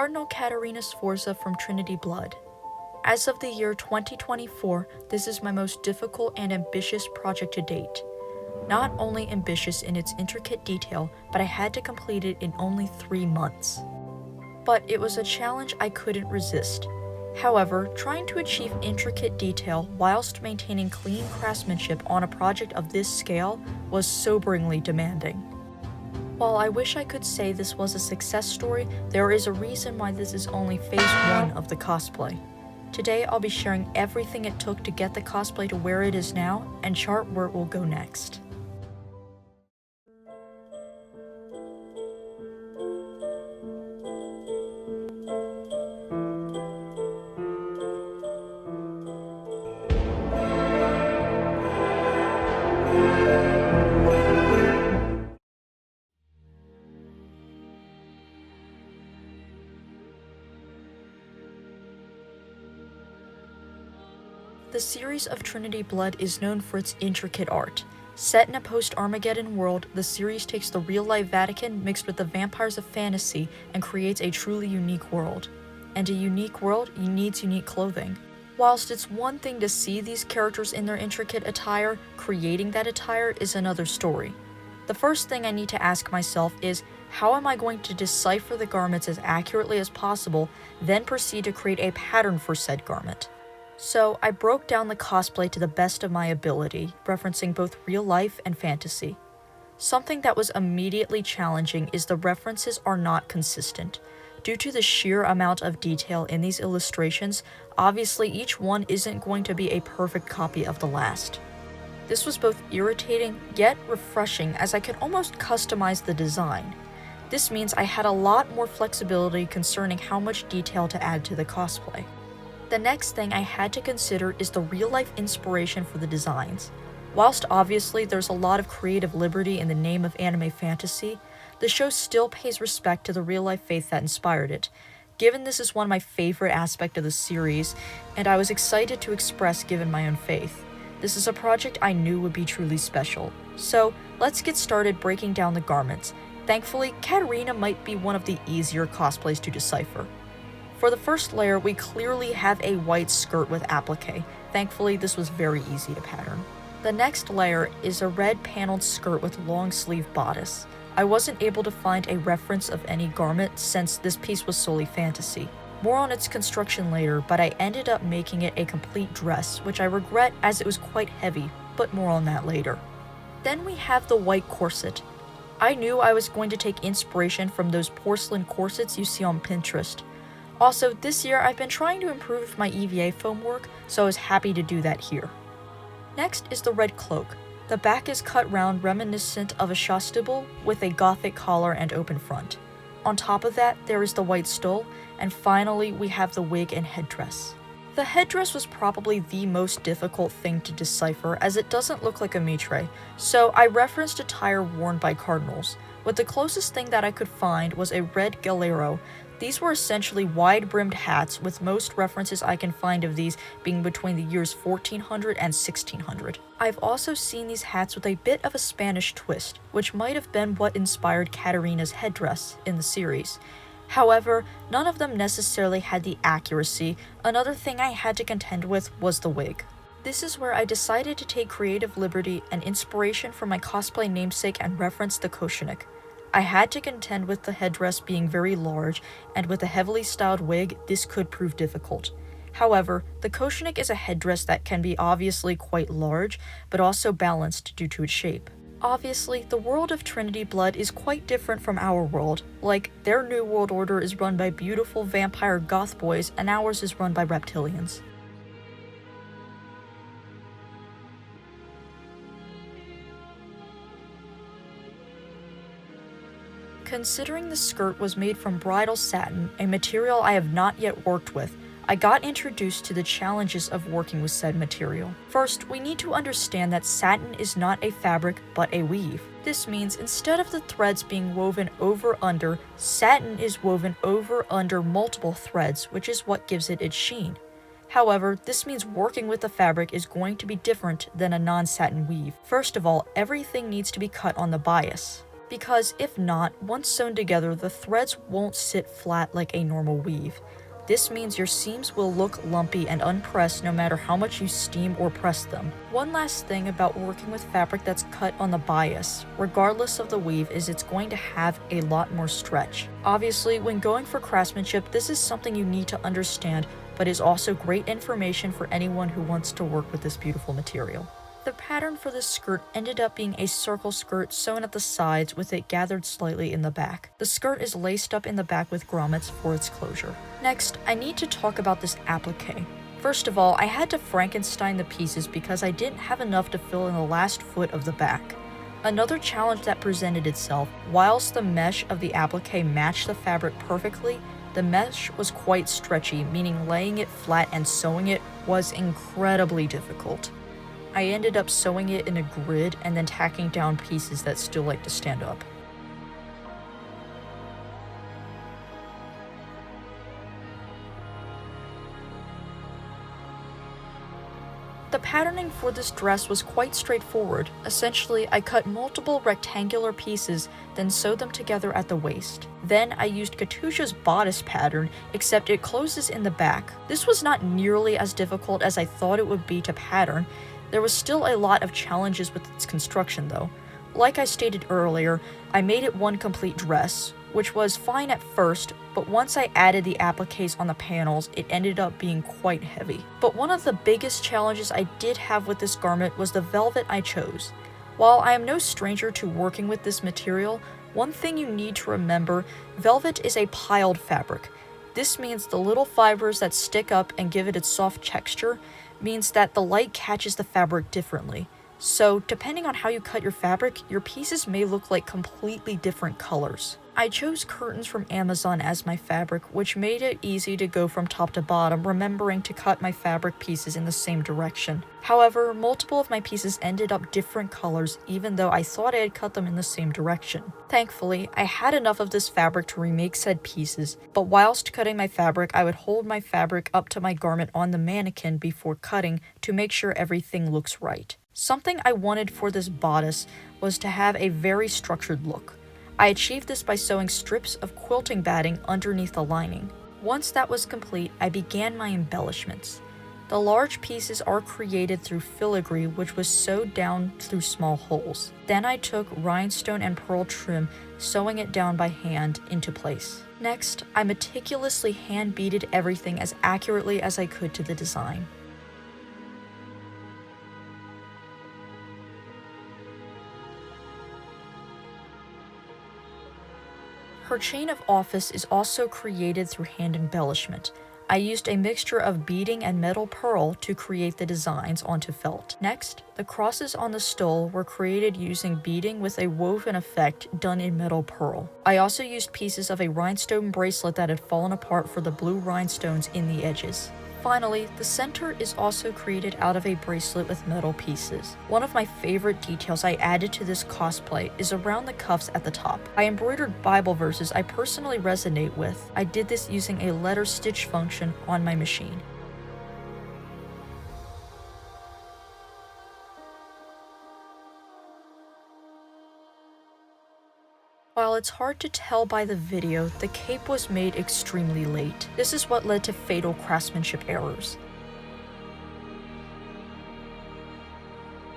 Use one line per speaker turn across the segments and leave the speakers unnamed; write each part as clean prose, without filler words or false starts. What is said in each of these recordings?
Cardinal Caterina Sforza from Trinity Blood. As of the year 2024, this is my most difficult and ambitious project to date. Not only ambitious in its intricate detail, but I had to complete it in only 3 months. But it was a challenge I couldn't resist. However, trying to achieve intricate detail whilst maintaining clean craftsmanship on a project of this scale was soberingly demanding. While I wish I could say this was a success story, there is a reason why this is only phase 1 of the cosplay. Today I'll be sharing everything it took to get the cosplay to where it is now and chart where it will go next. The series of Trinity Blood is known for its intricate art. Set in a post-Armageddon world, the series takes the real-life Vatican mixed with the vampires of fantasy and creates a truly unique world. And a unique world needs unique clothing. Whilst it's one thing to see these characters in their intricate attire, creating that attire is another story. The first thing I need to ask myself is, how am I going to decipher the garments as accurately as possible, then proceed to create a pattern for said garment? So I broke down the cosplay to the best of my ability, referencing both real life and fantasy. Something that was immediately challenging is the references are not consistent. Due to the sheer amount of detail in these illustrations, obviously each one isn't going to be a perfect copy of the last. This was both irritating yet refreshing as I could almost customize the design. This means I had a lot more flexibility concerning how much detail to add to the cosplay. The next thing I had to consider is the real-life inspiration for the designs. Whilst obviously there's a lot of creative liberty in the name of anime fantasy, the show still pays respect to the real-life faith that inspired it. Given this is one of my favorite aspects of the series, and I was excited to express given my own faith. This is a project I knew would be truly special. So, let's get started breaking down the garments. Thankfully, Caterina might be one of the easier cosplays to decipher. For the first layer, we clearly have a white skirt with applique. Thankfully, this was very easy to pattern. The next layer is a red paneled skirt with long sleeve bodice. I wasn't able to find a reference of any garment since this piece was solely fantasy. More on its construction later, but I ended up making it a complete dress, which I regret as it was quite heavy, but more on that later. Then we have the white corset. I knew I was going to take inspiration from those porcelain corsets you see on Pinterest. Also, this year I've been trying to improve my EVA foam work, so I was happy to do that here. Next is the red cloak. The back is cut round reminiscent of a chasuble with a gothic collar and open front. On top of that, there is the white stole, and finally we have the wig and headdress. The headdress was probably the most difficult thing to decipher as it doesn't look like a mitre, so I referenced attire worn by cardinals. But the closest thing that I could find was a red galero. These were essentially wide-brimmed hats, with most references I can find of these being between the years 1400 and 1600. I've also seen these hats with a bit of a Spanish twist, which might have been what inspired Caterina's headdress in the series. However, none of them necessarily had the accuracy. Another thing I had to contend with was the wig. This is where I decided to take creative liberty and inspiration from my cosplay namesake and reference the koshnik. I had to contend with the headdress being very large, and with a heavily styled wig, this could prove difficult. However, the koshnik is a headdress that can be obviously quite large, but also balanced due to its shape. Obviously, the world of Trinity Blood is quite different from our world. Like, their new world order is run by beautiful vampire goth boys, and ours is run by reptilians. Considering the skirt was made from bridal satin, a material I have not yet worked with, I got introduced to the challenges of working with said material. First, we need to understand that satin is not a fabric, but a weave. This means instead of the threads being woven over-under, satin is woven over-under multiple threads, which is what gives it its sheen. However, this means working with the fabric is going to be different than a non-satin weave. First of all, everything needs to be cut on the bias. because if not, once sewn together, the threads won't sit flat like a normal weave. This means your seams will look lumpy and unpressed no matter how much you steam or press them. One last thing about working with fabric that's cut on the bias, regardless of the weave, is it's going to have a lot more stretch. Obviously, when going for craftsmanship, this is something you need to understand, but is also great information for anyone who wants to work with this beautiful material. The pattern for this skirt ended up being a circle skirt sewn at the sides with it gathered slightly in the back. The skirt is laced up in the back with grommets for its closure. Next, I need to talk about this applique. First of all, I had to Frankenstein the pieces because I didn't have enough to fill in the last foot of the back. Another challenge that presented itself, whilst the mesh of the applique matched the fabric perfectly, the mesh was quite stretchy, meaning laying it flat and sewing it was incredibly difficult. I ended up sewing it in a grid and then tacking down pieces that still like to stand up. The patterning for this dress was quite straightforward. Essentially, I cut multiple rectangular pieces, then sewed them together at the waist. Then I used Katusha's bodice pattern, except it closes in the back. This was not nearly as difficult as I thought it would be to pattern. There was still a lot of challenges with its construction though. Like I stated earlier, I made it one complete dress, which was fine at first, but once I added the appliques on the panels, it ended up being quite heavy. But one of the biggest challenges I did have with this garment was the velvet I chose. While I am no stranger to working with this material, one thing you need to remember, velvet is a piled fabric. This means the little fibers that stick up and give it its soft texture means that the light catches the fabric differently. So, depending on how you cut your fabric, your pieces may look like completely different colors. I chose curtains from Amazon as my fabric, which made it easy to go from top to bottom, remembering to cut my fabric pieces in the same direction. However, multiple of my pieces ended up different colors, even though I thought I had cut them in the same direction. Thankfully, I had enough of this fabric to remake said pieces, but whilst cutting my fabric, I would hold my fabric up to my garment on the mannequin before cutting to make sure everything looks right. Something I wanted for this bodice was to have a very structured look. I achieved this by sewing strips of quilting batting underneath the lining. Once that was complete, I began my embellishments. The large pieces are created through filigree, which was sewed down through small holes. Then I took rhinestone and pearl trim, sewing it down by hand into place. Next, I meticulously hand beaded everything as accurately as I could to the design. Her chain of office is also created through hand embellishment. I used a mixture of beading and metal pearl to create the designs onto felt. Next, the crosses on the stole were created using beading with a woven effect done in metal pearl. I also used pieces of a rhinestone bracelet that had fallen apart for the blue rhinestones in the edges. Finally, the center is also created out of a bracelet with metal pieces. One of my favorite details I added to this cosplay is around the cuffs at the top. I embroidered Bible verses I personally resonate with. I did this using a letter stitch function on my machine. While it's hard to tell by the video, the cape was made extremely late. This is what led to fatal craftsmanship errors.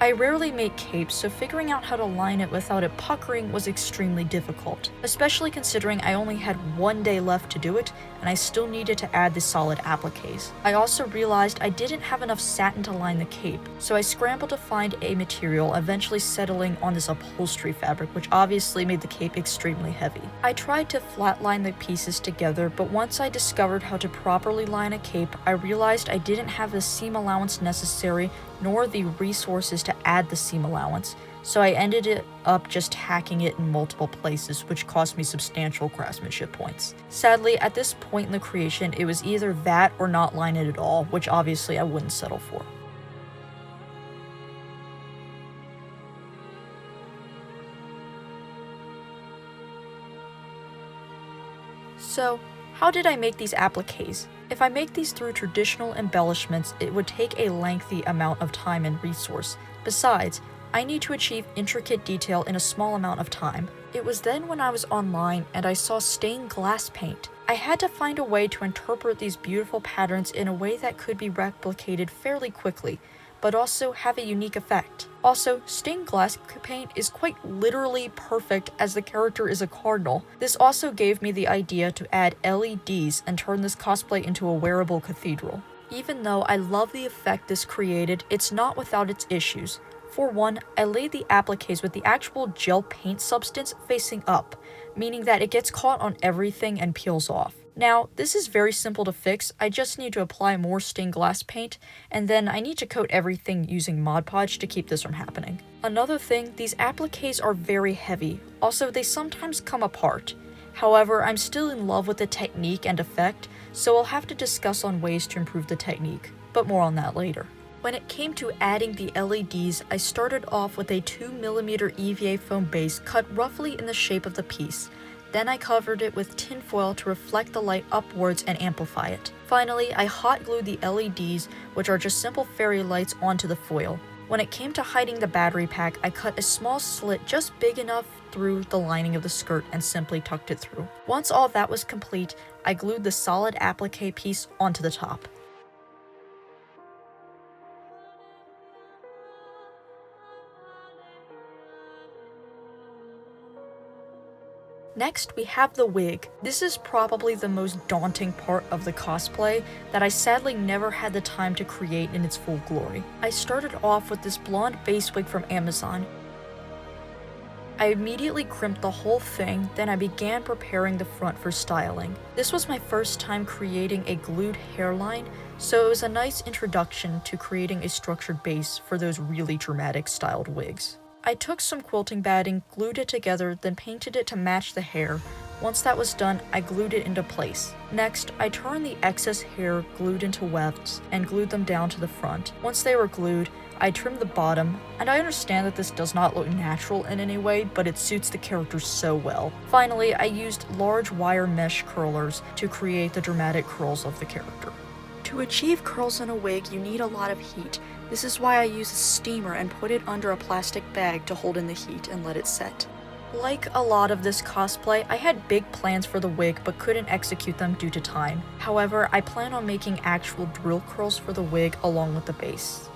I rarely make capes, so figuring out how to line it without it puckering was extremely difficult, especially considering I only had one day left to do it, and I still needed to add the solid appliques. I also realized I didn't have enough satin to line the cape, so I scrambled to find a material, eventually settling on this upholstery fabric, which obviously made the cape extremely heavy. I tried to flatline the pieces together, but once I discovered how to properly line a cape, I realized I didn't have the seam allowance necessary nor the resources to add the seam allowance, so I ended up just hacking it in multiple places, which cost me substantial craftsmanship points. Sadly, at this point in the creation, it was either that or not line it at all, which obviously I wouldn't settle for. So, how did I make these appliques? If I make these through traditional embellishments, it would take a lengthy amount of time and resource. Besides, I need to achieve intricate detail in a small amount of time. It was then when I was online and I saw stained glass paint. I had to find a way to interpret these beautiful patterns in a way that could be replicated fairly quickly, but also have a unique effect. Also, stained glass paint is quite literally perfect as the character is a cardinal. This also gave me the idea to add LEDs and turn this cosplay into a wearable cathedral. Even though I love the effect this created, it's not without its issues. For one, I laid the appliques with the actual gel paint substance facing up, meaning that it gets caught on everything and peels off. Now, this is very simple to fix. I just need to apply more stained glass paint, and then I need to coat everything using Mod Podge to keep this from happening. Another thing, these appliques are very heavy. Also, they sometimes come apart. However, I'm still in love with the technique and effect, so I'll have to discuss on ways to improve the technique, but more on that later. When it came to adding the LEDs, I started off with a 2mm EVA foam base cut roughly in the shape of the piece. Then I covered it with tinfoil to reflect the light upwards and amplify it. Finally, I hot glued the LEDs, which are just simple fairy lights, onto the foil. When it came to hiding the battery pack, I cut a small slit just big enough through the lining of the skirt and simply tucked it through. Once all that was complete, I glued the solid applique piece onto the top. Next, we have the wig. This is probably the most daunting part of the cosplay that I sadly never had the time to create in its full glory. I started off with this blonde base wig from Amazon. I immediately crimped the whole thing, then I began preparing the front for styling. This was my first time creating a glued hairline, so it was a nice introduction to creating a structured base for those really dramatic styled wigs. I took some quilting batting, glued it together, then painted it to match the hair. Once that was done, I glued it into place. Next, I turned the excess hair glued into wefts and glued them down to the front. Once they were glued, I trimmed the bottom, and I understand that this does not look natural in any way, but it suits the character so well. Finally, I used large wire mesh curlers to create the dramatic curls of the character. To achieve curls in a wig, you need a lot of heat. This is why I use a steamer and put it under a plastic bag to hold in the heat and let it set. Like a lot of this cosplay, I had big plans for the wig but couldn't execute them due to time. However, I plan on making actual drill curls for the wig along with the base.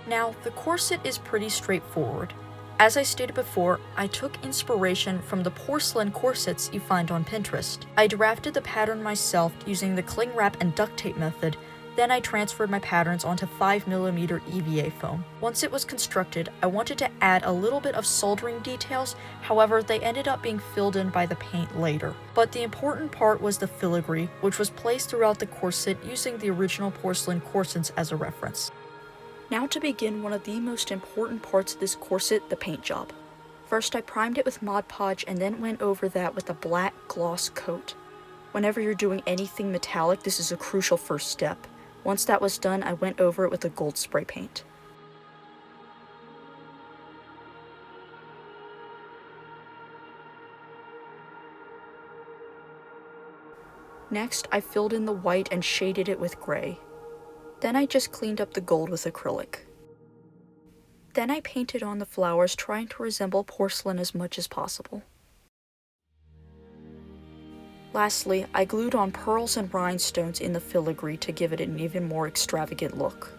Now, the corset is pretty straightforward. As I stated before, I took inspiration from the porcelain corsets you find on Pinterest. I drafted the pattern myself using the cling wrap and duct tape method, then I transferred my patterns onto 5mm EVA foam. Once it was constructed, I wanted to add a little bit of soldering details, however they ended up being filled in by the paint later. But the important part was the filigree, which was placed throughout the corset using the original porcelain corsets as a reference. Now to begin one of the most important parts of this corset, the paint job. First I primed it with Mod Podge and then went over that with a black gloss coat. Whenever you're doing anything metallic, this is a crucial first step. Once that was done, I went over it with a gold spray paint. Next, I filled in the white and shaded it with gray. Then I just cleaned up the gold with acrylic. Then I painted on the flowers, trying to resemble porcelain as much as possible. Lastly, I glued on pearls and rhinestones in the filigree to give it an even more extravagant look.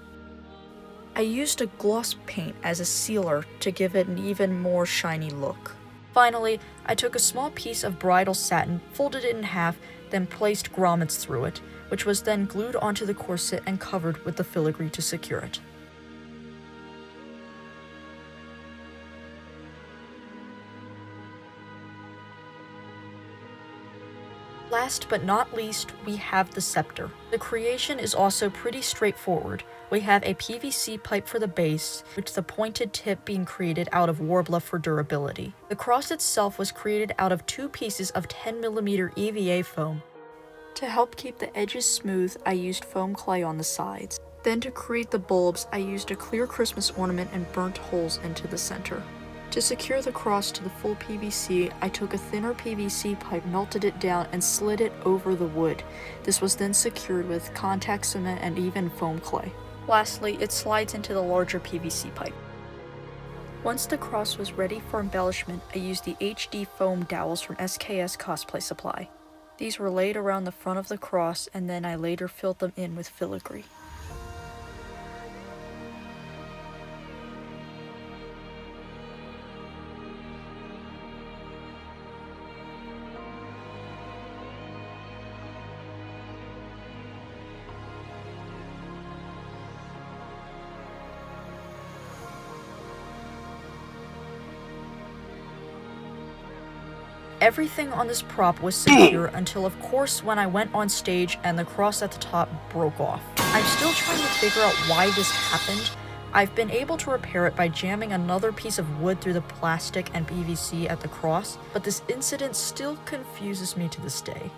I used a gloss paint as a sealer to give it an even more shiny look. Finally, I took a small piece of bridal satin, folded it in half, then placed grommets through it, which was then glued onto the corset and covered with the filigree to secure it. Last but not least, we have the scepter. The creation is also pretty straightforward. We have a PVC pipe for the base, with the pointed tip being created out of Warbler for durability. The cross itself was created out of 2 pieces of 10mm EVA foam. To help keep the edges smooth, I used foam clay on the sides. Then to create the bulbs, I used a clear Christmas ornament and burnt holes into the center. To secure the cross to the full PVC, I took a thinner PVC pipe, melted it down, and slid it over the wood. This was then secured with contact cement and even foam clay. Lastly, it slides into the larger PVC pipe. Once the cross was ready for embellishment, I used the HD foam dowels from SKS Cosplay Supply. These were laid around the front of the cross, and then I later filled them in with filigree. Everything on this prop was secure until, of course, when I went on stage and the cross at the top broke off. I'm still trying to figure out why this happened. I've been able to repair it by jamming another piece of wood through the plastic and PVC at the cross, but this incident still confuses me to this day.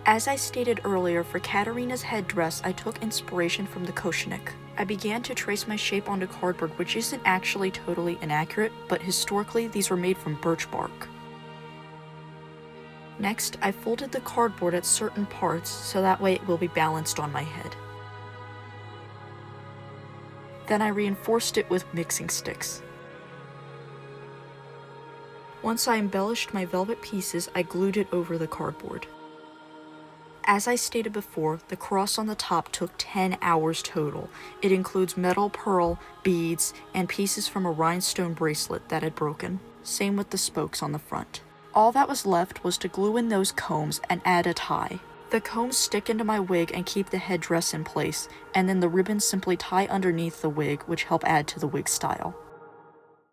As I stated earlier, for Caterina's headdress, I took inspiration from the Koshnik. I began to trace my shape onto cardboard, which isn't actually totally inaccurate, but historically these were made from birch bark. Next, I folded the cardboard at certain parts so that way it will be balanced on my head. Then I reinforced it with mixing sticks. Once I embellished my velvet pieces, I glued it over the cardboard. As I stated before, the cross on the top took 10 hours total. It includes metal pearl, beads, and pieces from a rhinestone bracelet that had broken. Same with the spokes on the front. All that was left was to glue in those combs and add a tie. The combs stick into my wig and keep the headdress in place, and then the ribbons simply tie underneath the wig, which help add to the wig style.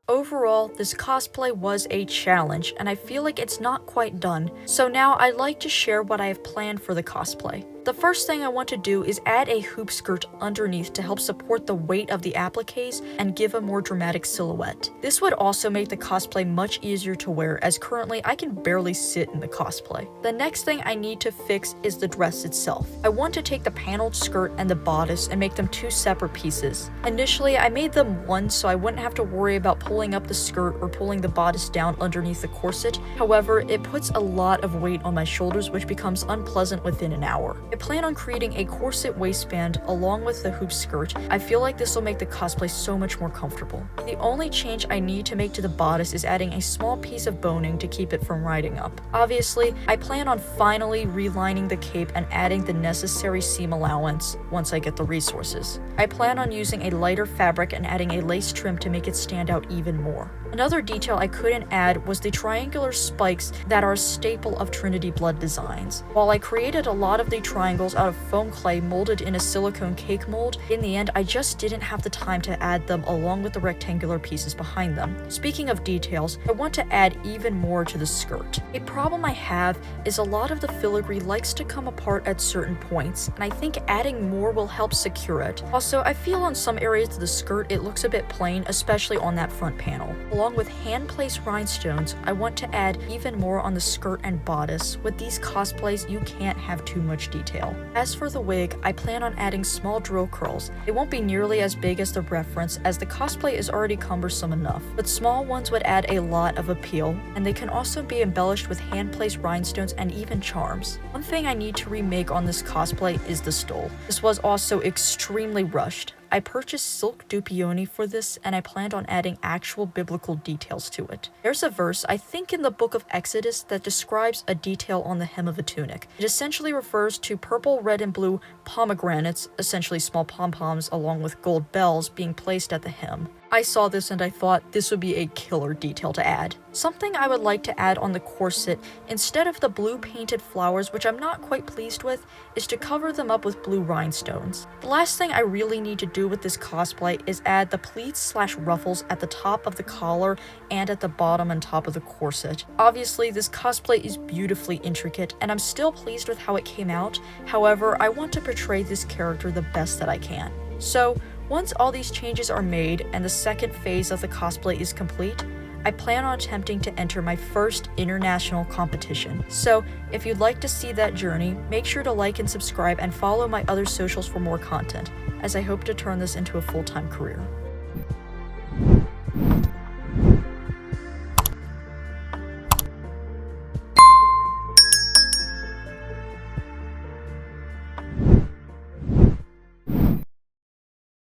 Overall, this cosplay was a challenge, and I feel like it's not quite done, so now I'd like to share what I have planned for the cosplay. The first thing I want to do is add a hoop skirt underneath to help support the weight of the appliques and give a more dramatic silhouette. This would also make the cosplay much easier to wear, as currently I can barely sit in the cosplay. The next thing I need to fix is the dress itself. I want to take the paneled skirt and the bodice and make them two separate pieces. Initially, I made them one so I wouldn't have to worry about pulling up the skirt or pulling the bodice down underneath the corset. However, it puts a lot of weight on my shoulders, which becomes unpleasant within an hour. I plan on creating a corset waistband along with the hoop skirt. I feel like this will make the cosplay so much more comfortable. The only change I need to make to the bodice is adding a small piece of boning to keep it from riding up. Obviously, I plan on finally relining the cape and adding the necessary seam allowance once I get the resources. I plan on using a lighter fabric and adding a lace trim to make it stand out even more. Another detail I couldn't add was the triangular spikes that are a staple of Trinity blood designs. While I created a lot of the triangles out of foam clay molded in a silicone cake mold, in the end I just didn't have the time to add them along with the rectangular pieces behind them. Speaking of details, I want to add even more to the skirt. A problem I have is a lot of the filigree likes to come apart at certain points, and I think adding more will help secure it. Also, I feel on some areas of the skirt it looks a bit plain, especially on that front panel. Along with hand-placed rhinestones, I want to add even more on the skirt and bodice. With these cosplays, you can't have too much detail. As for the wig, I plan on adding small drill curls. They won't be nearly as big as the reference, as the cosplay is already cumbersome enough, but small ones would add a lot of appeal, and they can also be embellished with hand-placed rhinestones and even charms. One thing I need to remake on this cosplay is the stole. This was also extremely rushed. I purchased silk dupioni for this, and I planned on adding actual biblical details to it. There's a verse, I think in the book of Exodus, that describes a detail on the hem of a tunic. It essentially refers to purple, red, and blue pomegranates, essentially small pom-poms along with gold bells, being placed at the hem. I saw this and I thought this would be a killer detail to add. Something I would like to add on the corset, instead of the blue painted flowers, which I'm not quite pleased with, is to cover them up with blue rhinestones. The last thing I really need to do with this cosplay is add the pleats/ruffles at the top of the collar and at the bottom and top of the corset. Obviously, this cosplay is beautifully intricate, and I'm still pleased with how it came out. However, I want to portray this character the best that I can. So, once all these changes are made and the second phase of the cosplay is complete, I plan on attempting to enter my first international competition. So, if you'd like to see that journey, make sure to like and subscribe and follow my other socials for more content, as I hope to turn this into a full-time career.